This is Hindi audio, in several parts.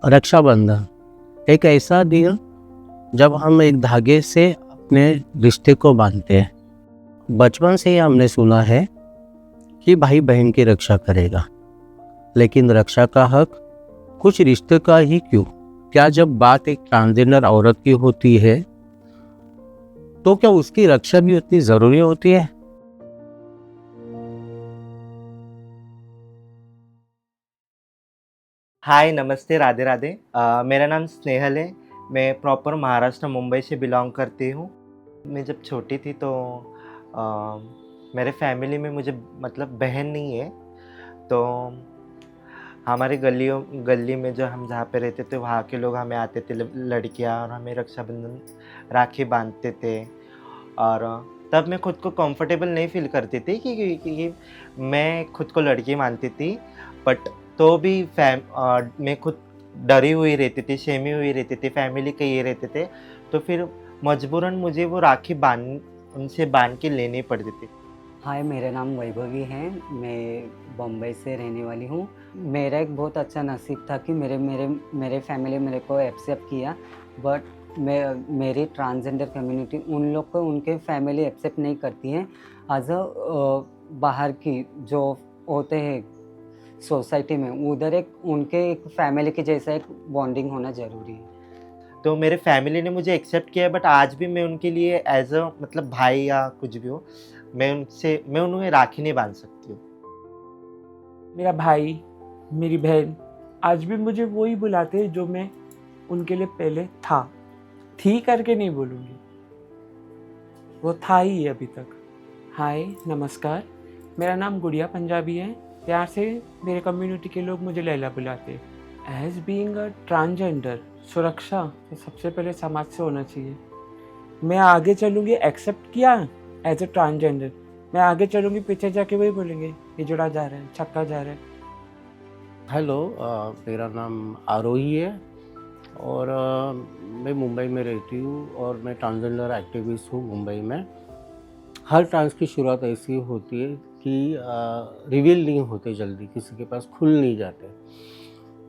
रक्षाबंधन एक ऐसा दिन जब हम एक धागे से अपने रिश्ते को बांधते हैं। बचपन से ही हमने सुना है कि भाई बहन की रक्षा करेगा, लेकिन रक्षा का हक कुछ रिश्ते का ही क्यों? क्या जब बात एक ट्रांसजेंडर औरत की होती है तो क्या उसकी रक्षा भी उतनी जरूरी होती है? हाय, नमस्ते, राधे राधे। मेरा नाम स्नेहल है। मैं प्रॉपर महाराष्ट्र मुंबई से बिलॉन्ग करती हूँ। मैं जब छोटी थी तो मेरे फैमिली में मुझे मतलब बहन नहीं है। तो हमारे गली में जो हम जहाँ पे रहते थे वहाँ के लोग हमें आते थे, लड़कियाँ, और हमें रक्षाबंधन राखी बांधते थे। और तब मैं खुद को कंफर्टेबल नहीं फ़ील करती थी कि मैं खुद को लड़की मानती थी। बट तो भी मैं खुद डरी हुई रहती थी, शेमी हुई रहती थी, फैमिली के ये रहते थे। तो फिर मजबूरन मुझे वो राखी उनसे बांध के लेनी पड़ती थी। हाय, मेरा नाम वैभवी है। मैं बम्बई से रहने वाली हूँ। मेरा एक बहुत अच्छा नसीब था कि मेरे मेरे मेरे फैमिली मेरे को एक्सेप्ट किया। बट मेरी ट्रांसजेंडर कम्युनिटी उन लोग को उनके फैमिली एक्सेप्ट नहीं करती है। एज अ बाहर की जो होते हैं सोसाइटी में, उधर एक उनके एक फैमिली के जैसा एक बॉन्डिंग होना ज़रूरी है। तो मेरे फैमिली ने मुझे एक्सेप्ट किया, बट आज भी मैं उनके लिए एज़ अ मतलब भाई या कुछ भी हो, मैं उन्हें राखी नहीं बाँध सकती हूँ। मेरा भाई, मेरी बहन आज भी मुझे वही बुलाते हैं जो मैं उनके लिए पहले था। थी करके नहीं बोलूँगी, वो था ही है अभी तक। हाय, नमस्कार, मेरा नाम गुड़िया पंजाबी है। प्यार से मेरे कम्युनिटी के लोग मुझे लैला बुलाते हैं। एज बीइंग अ ट्रांसजेंडर, सुरक्षा तो सबसे पहले समाज से होना चाहिए। मैं आगे चलूँगी, एक्सेप्ट किया एज अ ट्रांसजेंडर, मैं आगे चलूँगी, पीछे जाके वही बोलेंगे ये जुड़ा जा रहा है, छक्का जा रहा है। हेलो, मेरा नाम आरोही है और मैं मुंबई में रहती हूँ और मैं ट्रांसजेंडर एक्टिविस्ट हूँ मुंबई में। हर ट्रांस की शुरुआत ऐसी होती है कि रिवील नहीं होते जल्दी, किसी के पास खुल नहीं जाते।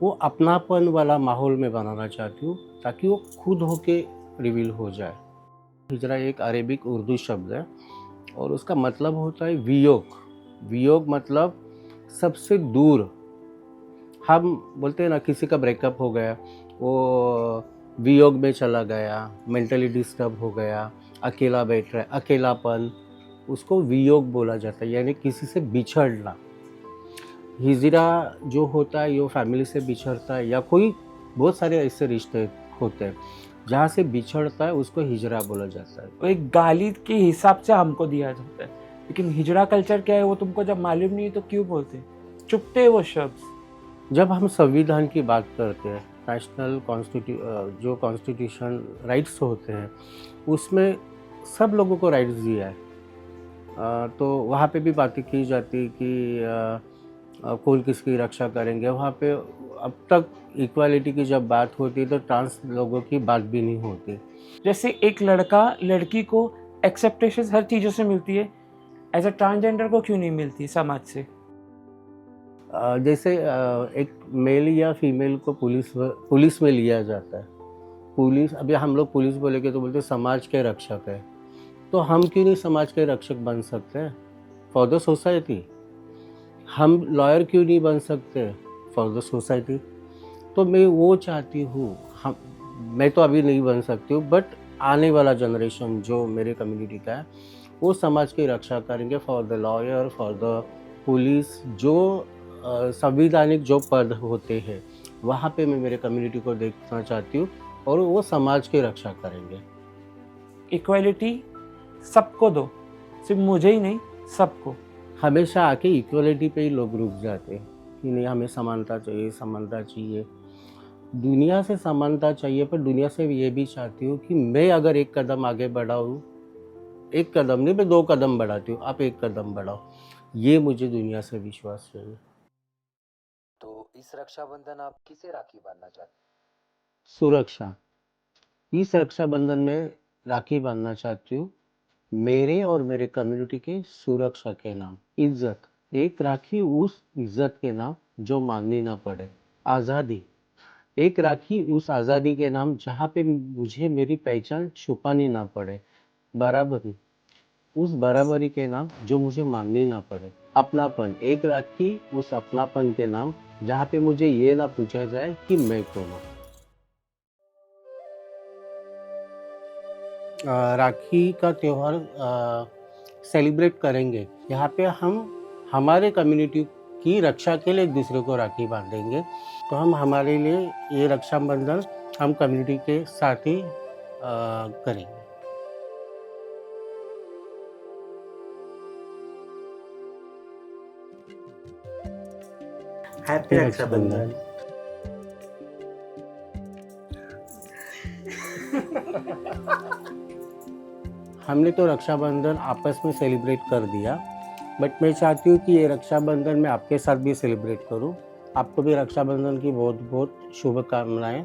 वो अपनापन वाला माहौल में बनाना चाहती हूँ ताकि वो खुद होके रिवील हो जाए। हिजरा एक अरेबिक उर्दू शब्द है और उसका मतलब होता है वियोग। वियोग मतलब सबसे दूर। हम बोलते हैं ना, किसी का ब्रेकअप हो गया, वो वियोग में चला गया, मेंटली डिस्टर्ब हो गया, अकेला बैठ रहा है, अकेलापन, उसको वियोग बोला जाता है, यानी किसी से बिछड़ना। हिजरा जो होता है, ये फैमिली से बिछड़ता है या कोई बहुत सारे ऐसे रिश्ते होते हैं जहाँ से बिछड़ता है, उसको हिजरा बोला जाता है। वो एक गाली के हिसाब से हमको दिया जाता है, लेकिन हिजड़ा कल्चर क्या है वो तुमको जब मालूम नहीं है तो क्यों बोलते, चुपते हैं वो शब्द। जब हम संविधान की बात करते हैं, नेशनल जो कॉन्स्टिट्यूशन राइट्स होते हैं, उसमें सब लोगों को राइट्स दिया है। तो वहाँ पे भी बातें की जाती कि कौन किसकी रक्षा करेंगे। वहाँ पे अब तक इक्वालिटी की जब बात होती है तो ट्रांस लोगों की बात भी नहीं होती। जैसे एक लड़का लड़की को एक्सेप्टेशन हर चीज़ों से मिलती है, एज अ ट्रांसजेंडर को क्यों नहीं मिलती समाज से? जैसे एक मेल या फीमेल को पुलिस में लिया जाता है। पुलिस, अभी हम लोग पुलिस बोलेंगे तो बोलते समाज के रक्षक है, तो हम क्यों नहीं समाज के रक्षक बन सकते हैं फॉर द सोसाइटी? हम लॉयर क्यों नहीं बन सकते फॉर द सोसाइटी? तो मैं वो चाहती हूँ। हम मैं तो अभी नहीं बन सकती हूँ, बट आने वाला जनरेशन जो मेरे कम्युनिटी का है, वो समाज की रक्षा करेंगे for the lawyer, for the police. जो संविधानिक जो पद होते हैं वहाँ पे मैं मेरे कम्युनिटी को देखना चाहती हूँ और वो समाज की रक्षा करेंगे। इक्वालिटी सबको दो, सिर्फ मुझे ही नहीं, सबको। हमेशा आके इक्वलिटी पे ही लोग रुक जाते हैं कि नहीं, हमें समानता चाहिए, समानता चाहिए। दुनिया से समानता चाहिए, पर दुनिया से ये भी चाहती हूँ कि मैं अगर एक कदम आगे बढ़ाऊँ, एक कदम नहीं, मैं 2 कदम बढ़ाती हूँ, आप 1 कदम बढ़ाओ। ये मुझे दुनिया से विश्वास चाहिए। तो इस रक्षाबंधन आप किसे राखी बांधना चाहते सुरक्षा। इस रक्षाबंधन में राखी बांधना चाहती हूँ मेरे और मेरे कम्युनिटी के सुरक्षा के नाम। इज्जत, एक राखी उस इज्जत के नाम जो मांगनी ना पड़े। आज़ादी, एक राखी उस आज़ादी के नाम जहाँ पे मुझे मेरी पहचान छुपानी ना पड़े, बराबरी उस बराबरी के नाम जो मुझे मांगनी ना पड़े, अपनापन एक राखी उस अपनापन के नाम जहाँ पे मुझे ये ना पूछा जाए कि मैं कौन हूँ। राखी का त्यौहार सेलिब्रेट करेंगे, यहाँ पे हम हमारे कम्युनिटी की रक्षा के लिए एक दूसरे को राखी बांधेंगे। तो हम हमारे लिए ये रक्षाबंधन हम कम्युनिटी के साथ ही करेंगे। हैप्पी रक्षाबंधन। हमने तो रक्षाबंधन आपस में सेलिब्रेट कर दिया, बट मैं चाहती हूँ कि ये रक्षाबंधन मैं आपके साथ भी सेलिब्रेट करूँ। आपको भी रक्षाबंधन की बहुत बहुत शुभकामनाएं।